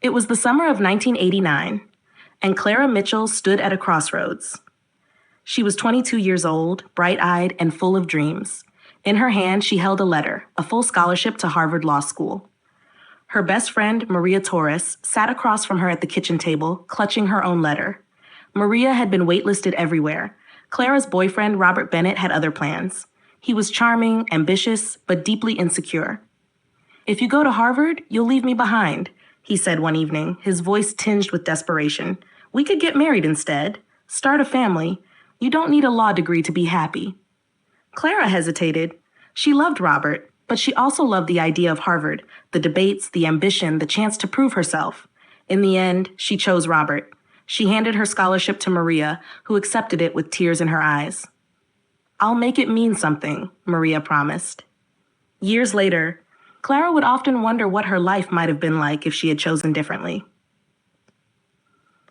It was the summer of 1989, and Clara Mitchell stood at a crossroads. She was 22 years old, bright-eyed, and full of dreams. In her hand, she held a letter, a full scholarship to Harvard Law School. Her best friend, Maria Torres, sat across from her at the kitchen table, clutching her own letter. Maria had been waitlisted everywhere. Clara's boyfriend, Robert Bennett, had other plans. He was charming, ambitious, but deeply insecure. "If you go to Harvard, you'll leave me behind," he said one evening, his voice tinged with desperation. "We could get married instead. Start a family. You don't need a law degree to be happy." Clara hesitated. She loved Robert, but she also loved the idea of Harvard, the debates, the ambition, the chance to prove herself. In the end, she chose Robert. She handed her scholarship to Maria, who accepted it with tears in her eyes. "I'll make it mean something," Maria promised. Years later, Clara would often wonder what her life might have been like if she had chosen differently.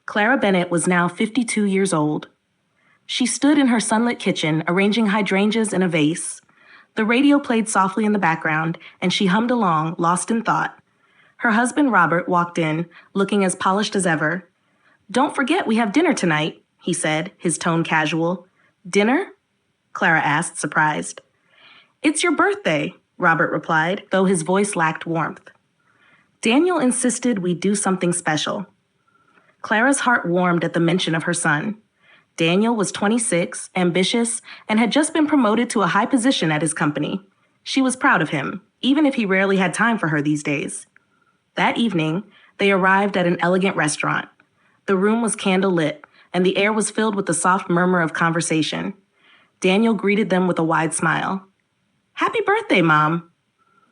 Clara Bennett was now 52 years old. She stood in her sunlit kitchen, arranging hydrangeas in a vase. The radio played softly in the background, and she hummed along, lost in thought. Her husband, Robert, walked in, looking as polished as ever. "Don't forget we have dinner tonight," he said, his tone casual. "Dinner?" Clara asked, surprised. "It's your birthday," Robert replied, though his voice lacked warmth. Daniel insisted we do something special. Clara's heart warmed at the mention of her son. Daniel was 26, ambitious, and had just been promoted to a high position at his company. She was proud of him, even if he rarely had time for her these days. That evening, they arrived at an elegant restaurant. The room was candle-lit, and the air was filled with the soft murmur of conversation. Daniel greeted them with a wide smile. "Happy birthday, Mom."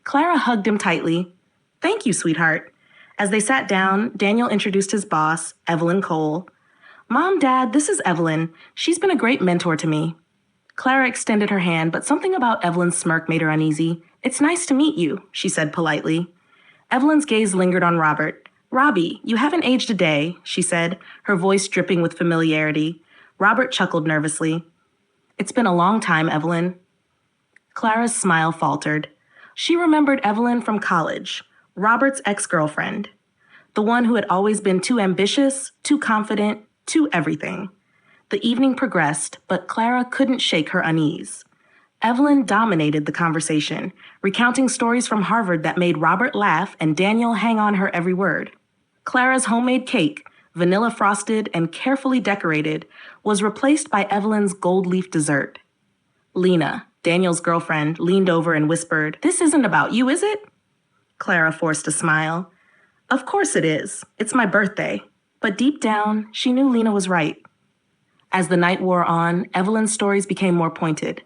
Clara hugged him tightly. "Thank you, sweetheart." As they sat down, Daniel introduced his boss, Evelyn Cole. "Mom, Dad, this is Evelyn. She's been a great mentor to me." Clara extended her hand, but something about Evelyn's smirk made her uneasy. "It's nice to meet you," she said politely. Evelyn's gaze lingered on Robert. "Robbie, you haven't aged a day," she said, her voice dripping with familiarity. Robert chuckled nervously. "It's been a long time, Evelyn." Clara's smile faltered. She remembered Evelyn from college, Robert's ex-girlfriend, the one who had always been too ambitious, too confident, too everything. The evening progressed, but Clara couldn't shake her unease. Evelyn dominated the conversation, recounting stories from Harvard that made Robert laugh and Daniel hang on her every word. Clara's homemade cake, vanilla frosted and carefully decorated, was replaced by Evelyn's gold leaf dessert. Lena, Daniel's girlfriend, leaned over and whispered, "This isn't about you, is it?" Clara forced a smile. "Of course it is. It's my birthday." But deep down, she knew Lena was right. As the night wore on, Evelyn's stories became more pointed.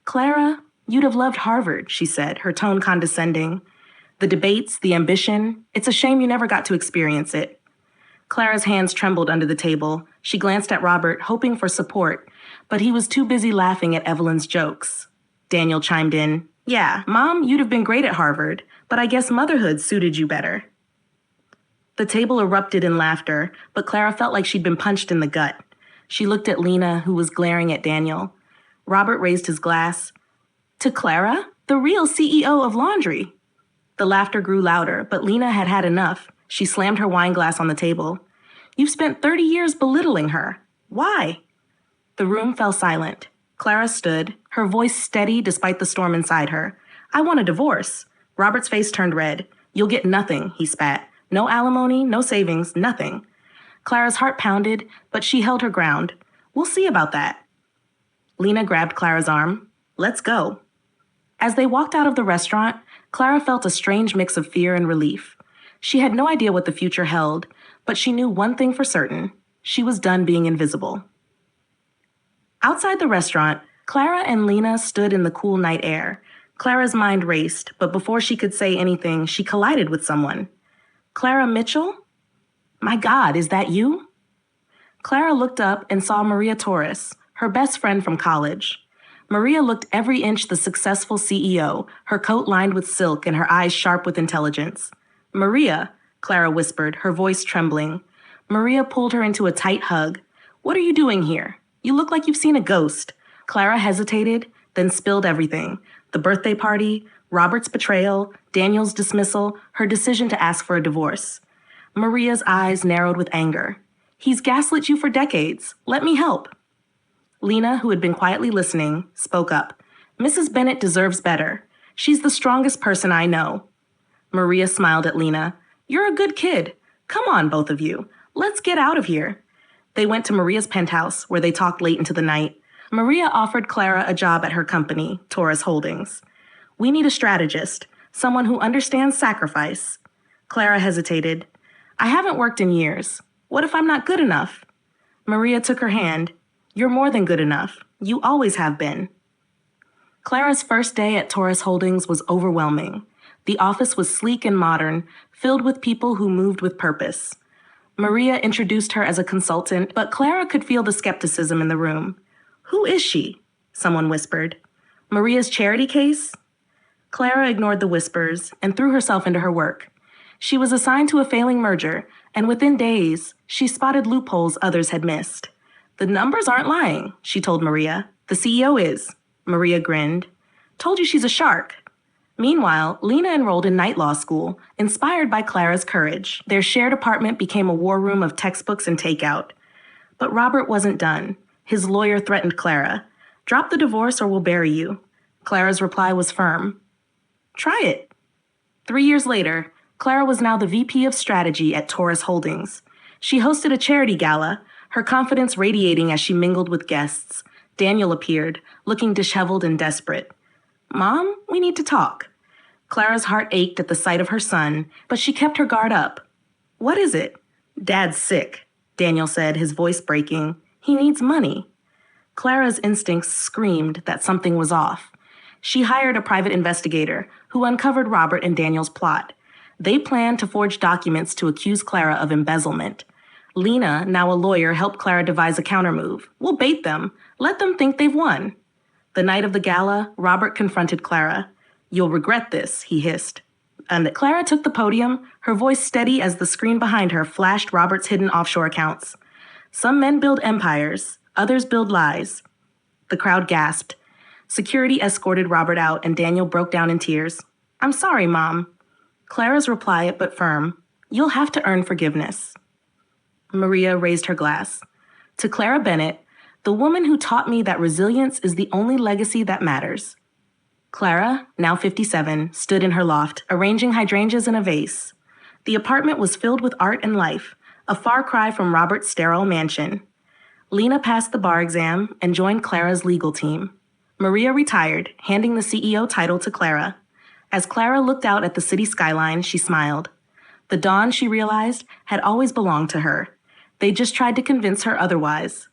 "Clara, you'd have loved Harvard," she said, her tone condescending. "The debates, the ambition, it's a shame you never got to experience it." Clara's hands trembled under the table. She glanced at Robert, hoping for support, but he was too busy laughing at Evelyn's jokes. Daniel chimed in, "Yeah, Mom, you'd have been great at Harvard, but I guess motherhood suited you better." The table erupted in laughter, but Clara felt like she'd been punched in the gut. She looked at Lena, who was glaring at Daniel. Robert raised his glass. "To Clara, the real CEO of laundry." The laughter grew louder, but Lena had had enough. She slammed her wine glass on the table. "You've spent 30 years belittling her. Why?" The room fell silent. Clara stood, her voice steady despite the storm inside her. "I want a divorce." Robert's face turned red. "You'll get nothing," he spat. "No alimony, no savings, nothing." Clara's heart pounded, but she held her ground. "We'll see about that." Lena grabbed Clara's arm. "Let's go." As they walked out of the restaurant, Clara felt a strange mix of fear and relief. She had no idea what the future held, but she knew one thing for certain. She was done being invisible. Outside the restaurant, Clara and Lena stood in the cool night air. Clara's mind raced, but before she could say anything, she collided with someone. "Clara Mitchell? My God, is that you?" Clara looked up and saw Maria Torres, her best friend from college. Maria looked every inch the successful CEO, her coat lined with silk and her eyes sharp with intelligence. "Maria," Clara whispered, her voice trembling. Maria pulled her into a tight hug. "What are you doing here? You look like you've seen a ghost." Clara hesitated, then spilled everything. The birthday party, Robert's betrayal, Daniel's dismissal, her decision to ask for a divorce. Maria's eyes narrowed with anger. He's gaslit you for decades. Let me help. Lena, who had been quietly listening, spoke up. Mrs. Bennett deserves better. She's the strongest person I know. Maria smiled at Lena. You're a good kid. Come on, both of you. Let's get out of here. They went to Maria's penthouse, where they talked late into the night. Maria offered Clara a job at her company, Taurus Holdings. We need a strategist, someone who understands sacrifice. Clara hesitated. I haven't worked in years. What if I'm not good enough? Maria took her hand. You're more than good enough. You always have been. Clara's first day at Taurus Holdings was overwhelming. The office was sleek and modern, filled with people who moved with purpose. Maria introduced her as a consultant, but Clara could feel the skepticism in the room. Who is she? Someone whispered. Maria's charity case? Clara ignored the whispers and threw herself into her work. She was assigned to a failing merger, and within days, she spotted loopholes others had missed. The numbers aren't lying, she told Maria. The CEO is. Maria grinned. Told you she's a shark. Meanwhile, Lena enrolled in night law school, inspired by Clara's courage. Their shared apartment became a war room of textbooks and takeout. But Robert wasn't done. His lawyer threatened Clara. Drop the divorce or we'll bury you. Clara's reply was firm. Try it. 3 years later, Clara was now the VP of Strategy at Taurus Holdings. She hosted a charity gala, her confidence radiating as she mingled with guests. Daniel appeared, looking disheveled and desperate. Mom, we need to talk. Clara's heart ached at the sight of her son, but she kept her guard up. What is it? Dad's sick, Daniel said, his voice breaking. He needs money. Clara's instincts screamed that something was off. She hired a private investigator who uncovered Robert and Daniel's plot. They planned to forge documents to accuse Clara of embezzlement. Lena, now a lawyer, helped Clara devise a countermove. We'll bait them. Let them think they've won. The night of the gala, Robert confronted Clara. You'll regret this, he hissed. And Clara took the podium, her voice steady as the screen behind her flashed Robert's hidden offshore accounts. Some men build empires, others build lies. The crowd gasped. Security escorted Robert out, and Daniel broke down in tears. I'm sorry, Mom. Clara's reply, but firm. You'll have to earn forgiveness. Maria raised her glass. To Clara Bennett, the woman who taught me that resilience is the only legacy that matters. Clara, now 57, stood in her loft, arranging hydrangeas in a vase. The apartment was filled with art and life, a far cry from Robert's sterile mansion. Lena passed the bar exam and joined Clara's legal team. Maria retired, handing the CEO title to Clara. As Clara looked out at the city skyline, she smiled. The dawn, she realized, had always belonged to her. They just tried to convince her otherwise.